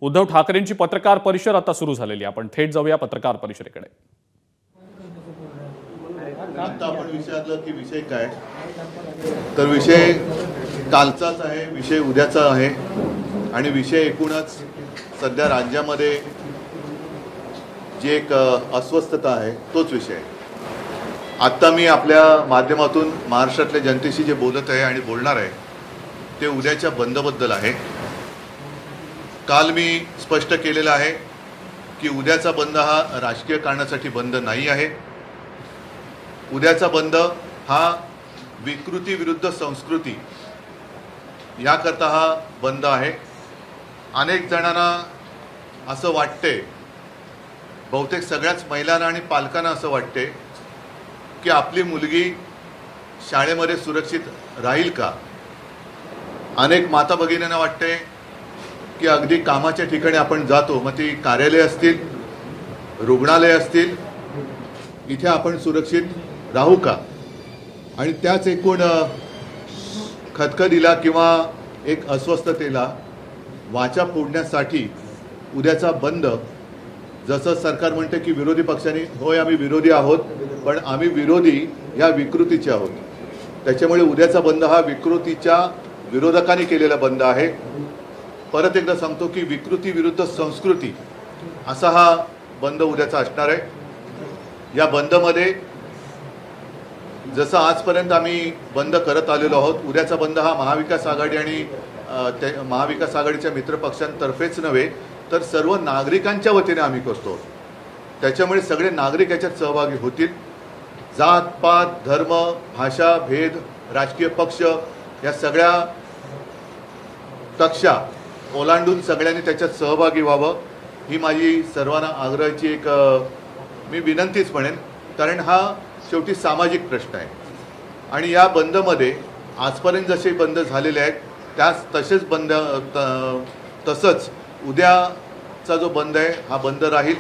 उद्धव ठाकरेंची पत्रकार परिषद आता सुरू झालेली आहे। आपण थेट जाऊया पत्रकार परिषदेकडे। आता आपण विचारलं की विषय काय, तर विषय कालचाच आहे, विषय उद्याचा आहे आणि विषय एकूणच सध्या राज्यामध्ये जी एक अस्वस्थता आहे तोच विषय आहे। आता मी आपल्या माध्यमातून महाराष्ट्रातल्या जनतेशी जे बोलत आहे आणि बोलणार आहे ते उद्याच्या बंदबद्दल आहे। काल मी स्पष्ट केलेलं आहे की उद्याचा बंद हा राजकीय कारणासाठी बंद नाही आहे। उद्याचा बंद हा विकृती विरुद्ध संस्कृती याकरता हा बंद आहे। अनेक जणांना असं वाटते, बहुतेक सगळ्याच महिलांना आणि पालकांना असं वाटते की आपली मुलगी शाळेमध्ये सुरक्षित राहील का। अनेक माता भगिनींना वाटते की अगदी कामाच्या ठिकाणी आपण जातो, मग ती कार्यालय असतील, रुग्णालय असतील, इथे आपण सुरक्षित राहू का। आणि त्याच एकूण खदखदीला किंवा एक अस्वस्थतेला वाचा फोडण्यासाठी उद्याचा बंद, जसं सरकार म्हणते की विरोधी पक्षांनी, होय आम्ही विरोधी आहोत, पण आम्ही विरोधी या विकृतीचे आहोत। त्याच्यामुळे उद्याचा बंद हा विकृतीच्या विरोधकांनी केलेला बंद आहे। परत एकदा सांगतो की विकृती विरुद्ध संस्कृती असा हा बंद उद्याचा असणार आहे। या बंदमध्ये जसं आजपर्यंत आम्ही बंद करत आलेलो आहोत, उद्याचा बंद हा महाविकास आघाडी आणि महाविकास आघाडीच्या मित्रपक्षांतर्फेच नव्हे तर सर्व नागरिकांच्या वतीने आम्ही करतो। त्याच्यामुळे सगळे नागरिक याच्यात सहभागी होतील। जात पात, धर्म, भाषा, भेद, राजकीय पक्ष या सगळ्या कक्षा ओलांडून सगळ्यांनी त्याच्यात सहभागी व्हावं ही माझी सर्वांना आग्रहाची एक मी विनंतीच म्हणेन, कारण हा शेवटी सामाजिक प्रश्न आहे। आणि या बंदमध्ये आजपर्यंत जसे बंद झालेले आहेत त्याच तसेच तसंच उद्याचा जो बंद आहे हा बंद राहील।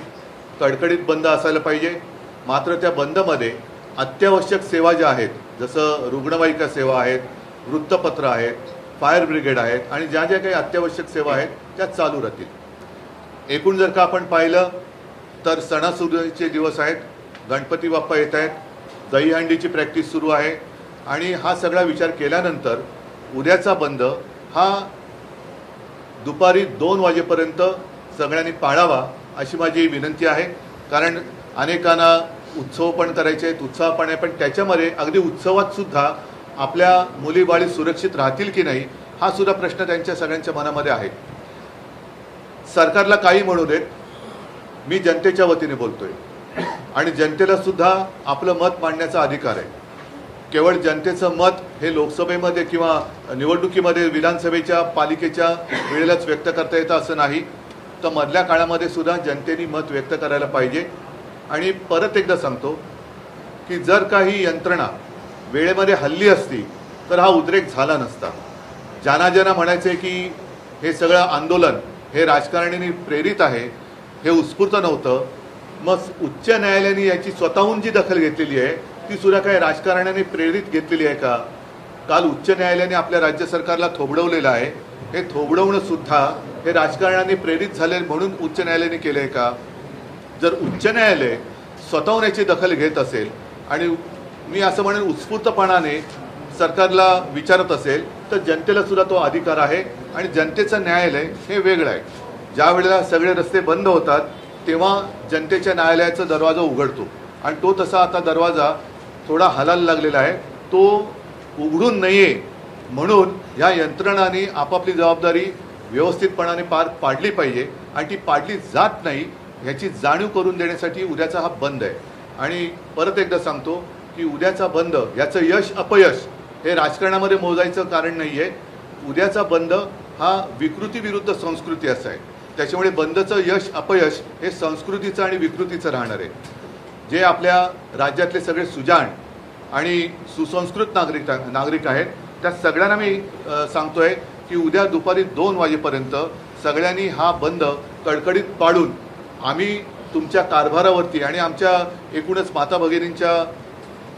कडकडीत बंद असायला पाहिजे, मात्र त्या बंदमध्ये अत्यावश्यक सेवा ज्या आहेत, जसं रुग्णवाहिका सेवा आहेत, वृत्तपत्र आहेत, फायर ब्रिगेड आहेत आणि ज्या ज्या काही अत्यावश्यक सेवा आहेत त्या चालू राहतील। एकूण जर का आपण पाहिलं तर सणासुदीचे दिवस आहेत, गणपती बाप्पा येत आहेत, दहीहंडीची प्रॅक्टिस सुरू आहे आणि हा सगळा विचार केल्यानंतर उद्याचा बंद हा दुपारी 2 वाजेपर्यंत सगळ्यांनी पाळावा अशी माझी विनंती आहे। कारण अनेकांना उत्सव पण करायचे आहेत, उत्साह पण आहे, पण त्याच्यामध्ये अगदी उत्सवात सुद्धा आपल्या मुलीबाळी सुरक्षित राहतील की नाही हा सुद्धा प्रश्न त्यांच्या सगळ्यांच्या मनामध्ये आहे। सरकारला काही म्हणू देत, मी जनतेच्या वतीने बोलतोय आणि जनतेला सुद्धा आपलं मत मांडण्याचा अधिकार आहे। केवळ जनतेचं मत हे लोकसभेमध्ये किंवा निवडणुकीमध्ये विधानसभेच्या पालिकेच्या वेळेलाच व्यक्त करता येतं असं नाही, तर मधल्या काळामध्ये सुद्धा जनतेने मत व्यक्त करायला पाहिजे। आणि परत एकदा सांगतो की जर काही यंत्रणा वेळेमध्ये हल्ली असती तर हा उद्रेक झाला नसता। ज्यांना म्हणायचे की हे सगळं आंदोलन हे राजकारण्यांनी प्रेरित आहे, हे उत्स्फूर्त नव्हतं, मग उच्च न्यायालयाने याची स्वतःहून जी दखल घेतलेली आहे ती सुद्धा काय राजकारण्याने प्रेरित घेतलेली आहे का। काल उच्च न्यायालयाने आपल्या राज्य सरकारला थोबडवलेलं आहे, हे थोबडवणं सुद्धा हे राजकारण्यांनी प्रेरित झाले म्हणून उच्च न्यायालयाने केलं आहे का। जर उच्च न्यायालय स्वतःहून याची दखल घेत असेल आणि मी असं म्हणेन उत्स्फूर्तपणाने सरकारला विचारत असेल तर जनतेला सुद्धा तो अधिकार आहे। आणि जनतेचं न्यायालय हे वेगळं आहे। ज्या वेळेला सगळे रस्ते बंद होतात तेव्हा जनतेच्या न्यायालयाचा दरवाजा उघडतो आणि तो तसा आता दरवाजा थोडा हलायला लागलेला आहे, तो उघडून नये म्हणून या यंत्रणांनी आपापली जबाबदारी व्यवस्थितपणाने पार पाडली पाहिजे आणि ती पाडली जात नाही ह्याची जाणीव करून देण्यासाठी उद्याचा हा बंद आहे। आणि परत एकदा सांगतो की उद्याचा बंद याचं यश अपयश हे राजकारणामध्ये मोजायचं कारण नाही आहे। उद्याचा बंद हा विकृती विरुद्ध संस्कृती असा आहे, त्याच्यामुळे बंदचं यश अपयश हे संस्कृतीचं आणि विकृतीचं राहणार आहे। जे आपल्या राज्यातले सगळे सुजाण आणि सुसंस्कृत नागरिक आहेत त्या सगळ्यांना मी सांगतोय की उद्या दुपारी 2 वाजेपर्यंत सगळ्यांनी हा बंद कडकडीत पाडून आम्ही तुमच्या कारभारावरती आणि आमच्या एकूणच माता भगिनींच्या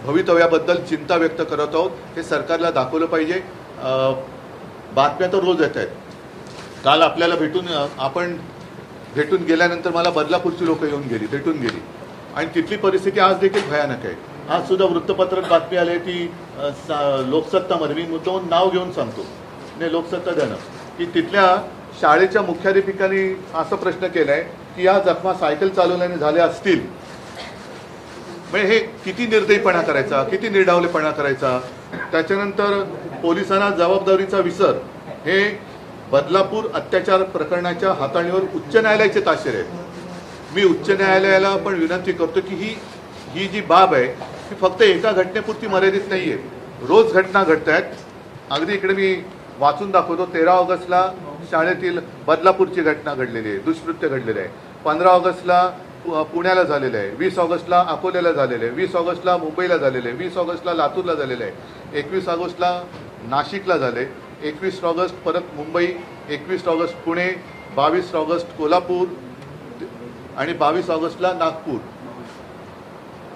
भवितव्याबद्दल चिंता व्यक्त करत आहोत हे सरकारला दाखवलं पाहिजे। बातम्या तर रोज येत आहेत, काल आपल्याला आपण भेटून गेल्यानंतर मला बदलापूरची लोक येऊन गेली, भेटून गेली आणि तिथली परिस्थिती आज देखील भयानक आहे. आज सुद्धा वृत्तपत्रात बातमी आली ती लोकसत्तामध्ये, मी मुद्दामून नाव घेऊन सांगतो, नाही लोकसत्ता देणं, की तिथल्या शाळेच्या मुख्याध्यापिकांनी असा प्रश्न केलाय की या जखमा सायकल चालवल्याने झाल्या असतील. म्हणजे हे किती निर्दयीपणा करायचा, किती निर्डावलेपणा करायचा. त्याच्यानंतर पोलिसांना जबाबदारीचा विसर. हे बदलापूर अत्याचार प्रकरणाच्या हाताळणीवर उच्च न्यायालयाचे ताशेरे आहेत. मी उच्च न्यायालयाला पण विनंती करतो की ही जी बाब आहे ही फक्त एका घटनेपुरती मर्यादित नाही आहे. रोज घटना घडत आहेत. अगदी इकडे मी वाचून दाखवतो. 13 ऑगस्टला शाळेतील बदलापूरची घटना घडलेली आहे, दुष्कृत्य घडलेलं आहे. 15 ऑगस्टला पुण्याला झालेलं आहे, 20 ऑगस्टला अकोल्याला झालेलं आहे, 20 ऑगस्टला मुंबईला झालेलं आहे, 20 ऑगस्टला लातूरला झालेलं आहे, 21 ऑगस्टला नाशिकला झाले, 21 ऑगस्ट परत मुंबई, 21 ऑगस्ट पुणे, 22 ऑगस्ट कोल्हापूर आणि 22 ऑगस्टला नागपूर.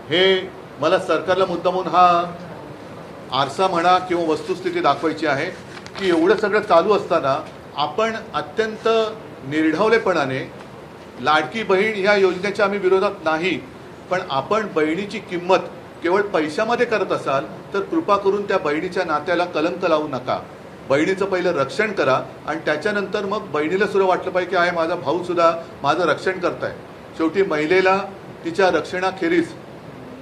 हे मला सरकारला मुद्दामून हा आरसा म्हणा किंवा वस्तुस्थिती दाखवायची आहे की एवढं सगळं चालू असताना आपण अत्यंत निर्ढावलेपणाने लाडकी बहीण ह्या योजनेच्या आम्ही विरोधात नाही, पण आपण बहिणीची किंमत केवळ पैशामध्ये करत असाल तर कृपा करून त्या बहिणीच्या नात्याला कलंक लावू नका. बहिणीचं पहिलं रक्षण करा आणि त्याच्यानंतर मग बहिणीला सुद्धा वाटलं पाहिजे की आहे माझा भाऊ सुद्धा माझं रक्षण करताय. शेवटी महिलेला तिच्या रक्षणाखेरीज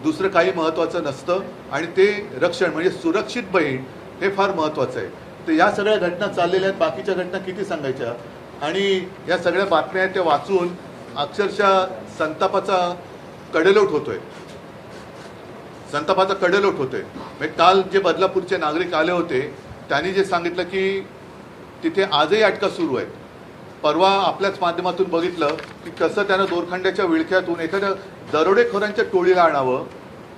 दुसरं काही महत्त्वाचं नसतं आणि ते रक्षण म्हणजे सुरक्षित बहीण हे फार महत्त्वाचं आहे. तर या सगळ्या घटना चाललेल्या आहेत. बाकीच्या घटना किती सांगायच्या. आणि या सगळ्या बातम्या आहेत त्या वाचून अक्षरशः संतापाचा कडेलोट होतोय, संतापाचा कडेलोट होतोय. म्हणजे काल जे बदलापूरचे नागरिक आले होते त्यांनी जे सांगितलं की तिथे आजही अटका सुरू आहेत. परवा आपल्याच माध्यमातून बघितलं की कसं त्यानं दोरखंड्याच्या विळख्यातून एखाद्या दरोडेखोरांच्या टोळीला आणावं,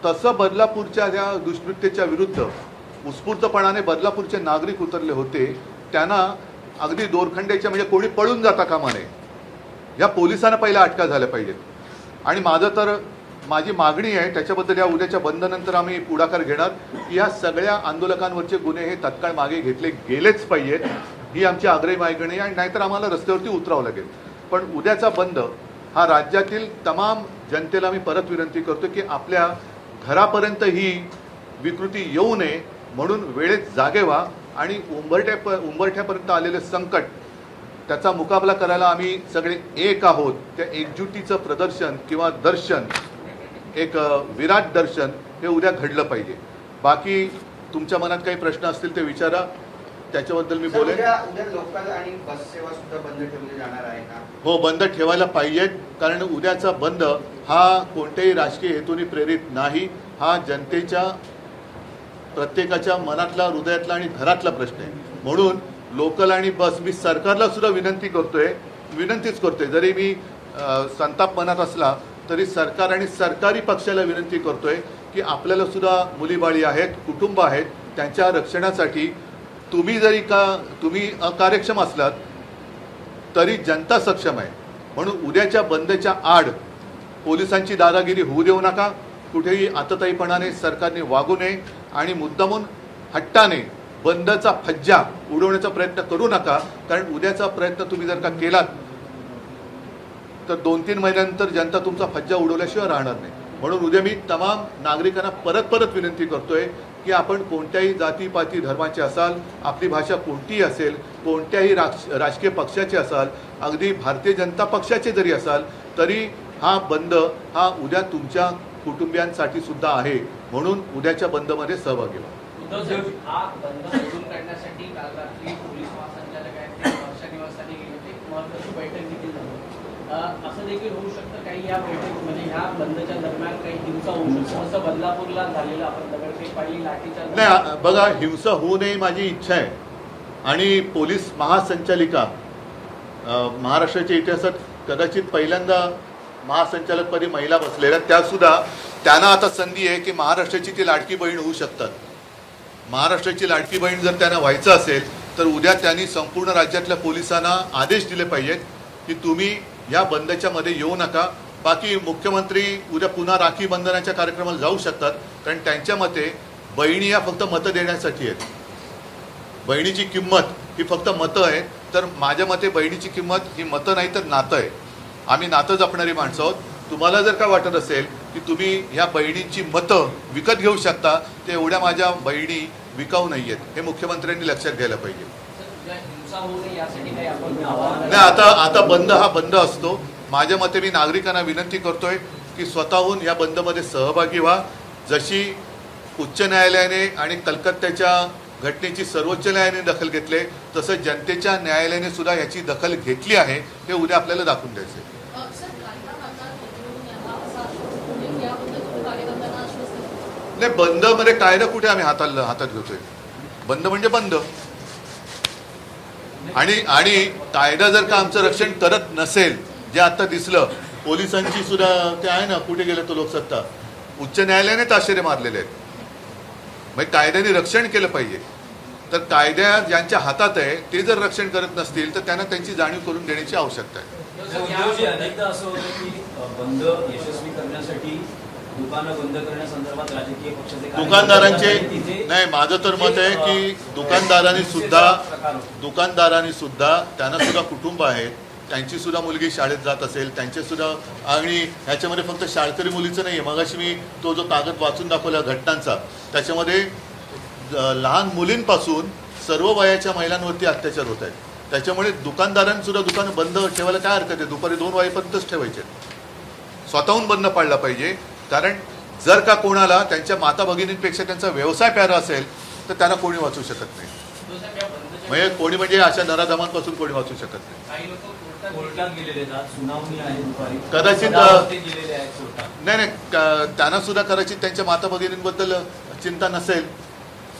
तसं बदलापूरच्या त्या दुष्कृत्याच्या विरुद्ध उत्स्फूर्तपणाने बदलापूरचे नागरिक उतरले होते. त्यांना अगदी दोरखंड्याच्या म्हणजे कोणी पळून जाता कामा नये. या पोलिसांना पहिल्या अटका झाल्या पाहिजेत. आणि माझी मागणी आहे त्याच्याबद्दल या उद्याच्या बंदनंतर आम्ही पुढाकार घेणार की या सगळ्या आंदोलकांवरचे गुन्हे हे तत्काळ मागे घेतले गेलेच पाहिजेत. ही आमची आग्रही मागणी आहे आणि नाहीतर आम्हाला रस्त्यावरती उतरावं लागेल. पण उद्याचा बंद हा राज्यातील तमाम जनतेला मी परत विनंती करतो की आपल्या घरापर्यंत ही विकृती येऊ नये म्हणून वेळेत जागे व्हा आणि उंबरठ्यापर्यंत आलेले संकट त्याचा मुकाबला करायला आम्ही सगळे एक आहोत. त्या एकजुटीचं प्रदर्शन किंवा दर्शन, एक विराट दर्शन हे उद्या घडलं पाहिजे. बाकी तुमच्या मनात काही प्रश्न असतील ते विचारा, त्याच्याबद्दल मी बोलेन. उद्या लोकल आणि बस सेवा सुद्धा बंद ठेवली जाणार आहे का? हो, बंद ठेवायला पाहिजेत. कारण उद्याचा बंद हा कोणत्याही राजकीय हेतूने प्रेरित नाही. हा जनतेच्या प्रत्येकाच्या मनातला, हृदयातला आणि घरातला प्रश्न आहे. म्हणून लोकल आणि बस मी सरकारला सुद्धा विनंतीच करतोय. जरी मी संताप मनात असला तरी सरकार आणि सरकारी पक्षाला विनंती करतोय की आपल्याला सुद्धा मुलीबाळी आहेत, कुटुंब आहेत, त्यांच्या रक्षणासाठी तुम्ही अकार्यक्षम असलात तरी जनता सक्षम आहे. म्हणून उद्याच्या बंदच्या आड पोलिसांची दादागिरी होऊ देऊ नका. कुठेही आतताईपणाने सरकारने वागू नये आणि मुद्दामून हट्टाने बंदचा फज्जा उडवण्याचा प्रयत्न करू नका. कारण उद्याचा प्रयत्न तुम्ही जर का केलात तर 2-3 महिन्यानंतर जनता तुमचा फज्जा उडवल्याशिवाय राहणार नाही. म्हणून उद्या मी तमाम नागरिकांना परत विनंती करतोय की आपण कोणत्याही जातीपाती धर्माचे असाल, आपली भाषा कोणतीही असेल, कोणत्याही राजकीय पक्षाचे असाल, अगदी भारतीय जनता पक्षाचे जरी असाल तरी हा बंद हा उद्या तुमच्या कुटुंबियांसाठी सुद्धा आहे. म्हणून उद्याच्या बंदमध्ये सहभागी व्हा. हा बंद सोडून काढण्यासाठी काल रात्री पोलीस महासंचालक आहेत ते वर्षा निवासाने गेले, एक महत्त्वाची बैठक देखील झाली. असं देखील होऊ शकतं काही या बैठकीमध्ये ह्या बंदच्या दरम्यान काही हिंसा होऊ शकतो असं बदलापूरला झालेलं आपण दगडफेक पाहिली, लाठीचार्ज. नाही, बघा, हिंसा होऊ नये माझी इच्छा आहे. आणि पोलीस महासंचालिका महाराष्ट्राच्या इतिहासात कदाचित पहिल्यांदा महासंचालकपदी महिला बसलेल्या, त्यासुद्धा त्यांना आता संधी आहे की महाराष्ट्राची ती लाडकी बहीण होऊ शकतात. महाराष्ट्राची लाडकी बहीण जर त्यांना व्हायचं असेल तर उद्या त्यांनी संपूर्ण राज्यातल्या पोलिसांना आदेश दिले पाहिजेत की तुम्ही या बंदच्या मध्ये येऊ नका. बाकी मुख्यमंत्री उद्या पुन्हा राखी बंधनाच्या कार्यक्रमाला जाऊ शकतात. कारण त्यांच्या मते बहिणी या फक्त मतं देण्यासाठी आहेत. बहिणीची किंमत ही फक्त मतं आहेत तर माझ्या मते बहिणीची किंमत ही मतं नाही तर नातं आहे. आम्ही नातं जपणारी माणसं आहोत. तुम्हाला जर का वाटत असेल की तुम्ही ह्या बहिणींची मतं विकत घेऊ शकता, ते एवढ्या माझ्या बहिणी विकाऊ नाही आहेत, हे मुख्यमंत्र्यांनी लक्षात घ्यायला पाहिजे. नाही, आता बंद हा बंद असतो. माझ्या मते मी नागरिकांना विनंती करतोय की स्वतःहून या बंदमध्ये सहभागी व्हा. जशी उच्च न्यायालयाने आणि कलकत्त्याच्या घटनेची सर्वोच्च न्यायालयाने दखल घेतली, तसं जनतेच्या न्यायालयाने सुद्धा याची दखल घेतली आहे. हे उद्या आपल्याला दाखवून द्यायचं. नाही, बंद मध्ये कायदा कुठे आम्ही हातात घेतोय? बंद म्हणजे बंद. आणि कायदा जर का आमचं रक्षण करत नसेल, जे आता दिसलं पोलिसांची सुद्धा ते आहे ना, कुठे गेले तो लोकसत्ता, उच्च न्यायालयाने ताशेरे मारलेले आहेत. म्हणजे कायद्याने रक्षण केलं पाहिजे. तर कायद्या ज्यांच्या हातात आहे ते जर रक्षण करत नसतील तर त्यांना त्यांची जाणीव करून देण्याची आवश्यकता आहे. अनेकदा असं होतं की बंद यशस्वी करण्यासाठी दुकानं बंद करण्यासंदर्भात राजकीय पक्षाचे दुकानदारांचे नाही, माझं तर मत आहे की दुकानदारांनी सुद्धा त्यांना सुद्धा कुटुंब आहेत, त्यांची सुद्धा मुलगी शाळेत जात असेल, त्यांचे सुद्धा, आणि ह्याच्यामध्ये फक्त शाळकरी मुलीचं नाही आहे. मगाशी मी तो जो कागद वाचून दाखवला घटनांचा, त्याच्यामध्ये लहान मुलींपासून सर्व वयाच्या महिलांवरती अत्याचार होत आहेत. त्याच्यामुळे दुकानदारांसुद्धा दुकानं बंद ठेवायला काय हरकत आहे? दुपारी 2 वाजेपर्यंतच ठेवायचे. स्वतःहून बंद पाडला पाहिजे. कारण जर का कोणाला त्यांच्या माता भगिनींपेक्षा त्यांचा व्यवसाय प्यारा असेल तर त्यांना कोणी वाचू शकत नाही. म्हणजे कोणी म्हणजे अशा नराधमांपासून कोणी वाचू शकत नाही. कदाचित नाही, त्यांना सुद्धा कदाचित त्यांच्या माता भगिनींबद्दल चिंता नसेल.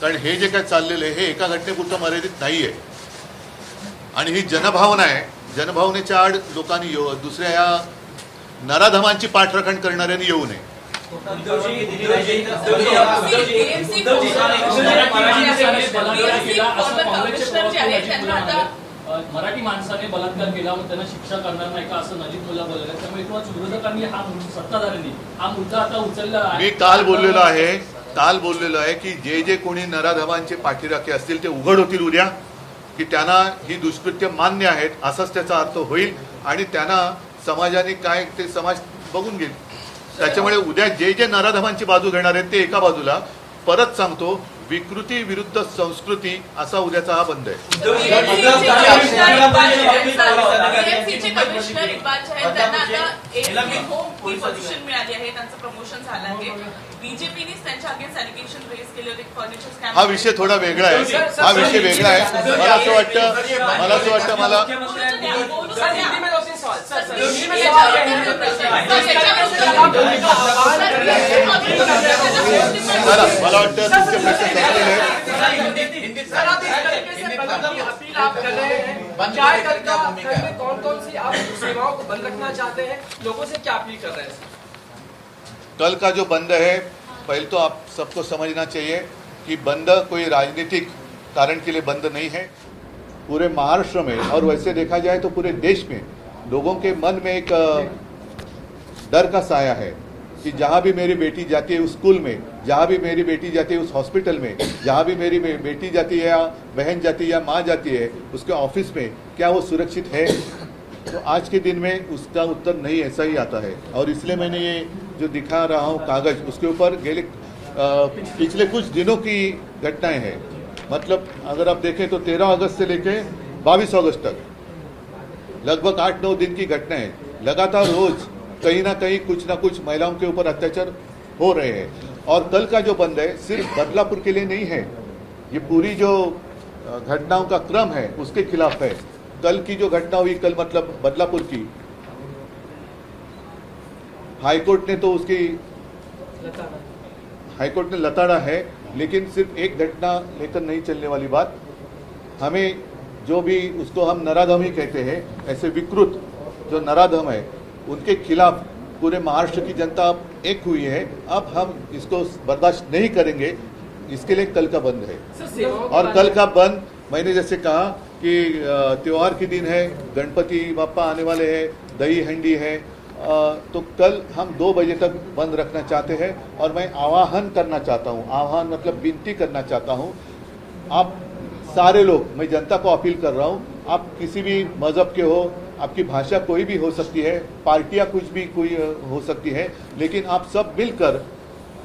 कारण हे जे काय चाललेलं आहे हे एका घटनेपुरतं मर्यादित नाही आहे. आणि ही जनभावना आहे. जनभावनेच्या आड लोकांनी दुसऱ्या या नराधमांची पाठराखण करणाऱ्यांनी येऊ नये. मराठी माणसाने बलात्कार केला मग त्यांना शिक्षा करणार नाही का असं नजीब मुल्ला बोलला. त्यामुळे विरोधकांनी सत्ताधाऱ्यांनी हा मुद्दा आता उचलला. मी काल बोललेलो आहे की जे कोणी नराधमांचे पाठीराखे असतील ते उघड होतील उद्या, की त्यांना ही दुष्कृत्य मान्य आहेत असाच त्याचा अर्थ होईल. आणि त्यांना समाजाने काय ते समाज बघून घेईल. त्याच्यामुळे उद्या जे नराधमांची बाजू घेणार आहेत ते एका बाजूला, परत सांगतो, विकृती विरुद्ध संस्कृती असा उद्याचा हा बंद आहे. हा विषय थोडा वेगळा आहे. मला असं वाटतं कौन कौन सी आप सेवाओं को बंद रखना चाहते हैं, लोगों से क्या अपील कर रहे हैं? कल का जो बंद है, पहले तो आप सबको समझना चाहिए कि बंद कोई राजनीतिक कारण के लिए बंद नहीं है. पूरे महाराष्ट्र में और वैसे देखा जाए तो पूरे देश में लोगों के मन में एक डर का साया है कि जहाँ भी मेरी बेटी जाती है उस स्कूल में, जहाँ भी मेरी बेटी जाती है उस हॉस्पिटल में, जहाँ भी मेरी बेटी जाती है या बहन जाती है या माँ जाती है उसके ऑफिस में, क्या वो सुरक्षित है? तो आज के दिन में उसका उत्तर नहीं ऐसा ही आता है. और इसलिए मैंने ये जो दिखा रहा हूँ कागज, उसके ऊपर पिछले कुछ दिनों की घटनाएं हैं. मतलब अगर आप देखें तो 13 अगस्त से लेके 22 अगस्त तक लगभग 8-9 दिन की घटनाएं लगातार रोज कहीं ना कहीं कुछ ना कुछ महिलाओं के ऊपर अत्याचार हो रहे हैं. और कल का जो बंद है सिर्फ बदलापुर के लिए नहीं है, ये पूरी जो घटनाओं का क्रम है उसके खिलाफ है. कल की जो घटना हुई, कल मतलब बदलापुर की, हाईकोर्ट ने लताड़ा है, लेकिन सिर्फ एक घटना लेकर नहीं चलने वाली बात. हमें जो भी उसको हम नराधम ही कहते हैं, ऐसे विकृत जो नराधम है उनके खिलाफ पूरे महाराष्ट्र की जनता एक हुई है. अब हम इसको बर्दाश्त नहीं करेंगे. इसके लिए कल का बंद है. और कल का बंद, मैंने जैसे कहा कि त्योहार के दिन है, गणपति बाप्पा आने वाले हैं, दही हंडी है, तो कल हम 2 बजे तक बंद रखना चाहते हैं. और मैं आह्वान करना चाहता हूँ, आह्वान मतलब विनती करना चाहता हूँ, आप सारे लोग, मैं जनता को अपील कर रहा हूँ आप किसी भी मज़हब के हो, आपकी भाषा कोई भी हो सकती है, पार्टियां कुछ भी कोई हो सकती है, लेकिन आप सब मिलकर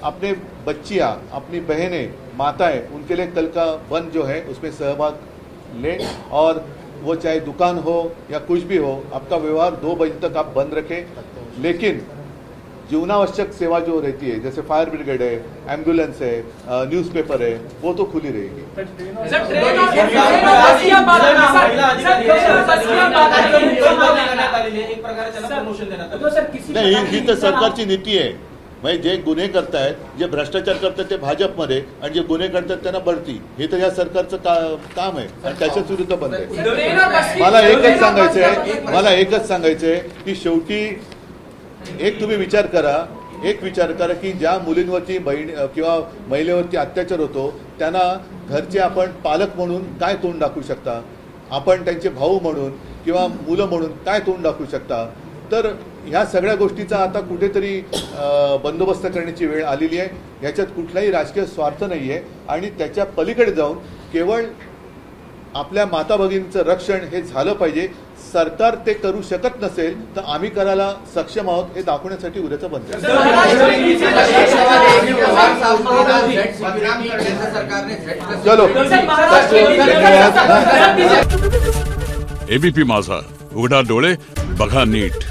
अपने बच्चियां, अपनी बहनें, माताएं, उनके लिए कल का बंद जो है उसमें सहभाग लें और वो चाहे दुकान हो या कुछ भी हो, आपका व्यवहार 2 बजे तक आप बंद रखें। लेकिन जीवनावश्यक सेवा जो रहती है, जैसे फायर ब्रिगेड है, एम्बुलेंस है, न्यूज़पेपर है, वो तो खुली रहेगी। सर ट्रेन और बस की बात एक प्रकारचे प्रमोशन देण्यात नाही, ही तर सरकारची नीती आहे। म्हणजे जे गुन्हे करतायत, जे भ्रष्टाचार करतात ते भाजपमध्ये, आणि जे गुन्हे करतात त्यांना बढती, हे तर या सरकारचं काम आहे आणि त्याच्याच विरुद्ध बंद आहे। मला एकच सांगायचं आहे की शेवटी एक तुम्ही विचार करा की ज्या मुलींवरती बहीण किंवा महिलेवरती अत्याचार होतो त्यांना घरचे आपण पालक म्हणून काय तोंड दाखवू शकता, आपण त्यांचे भाऊ म्हणून किंवा मुलं म्हणून काय तोंड दाखवू शकता। तर ह्या सगळ्या गोष्टीचा आता कुठेतरी बंदोबस्त करण्याची वेळ आलेली आहे। याच्यात कुठलाही राजकीय स्वार्थ नाही आहे आणि त्याच्या पलीकडे जाऊन केवळ आपल्या माता भगिनींचं रक्षण हे झालं पाहिजे। सरकार ते करू शकत नसेल तर आम्ही करायला सक्षम आहोत हे दाखवण्यासाठी उद्याचं बंद आहे। चलो एबीपी माझा, उघडा डोळे बघा नीट।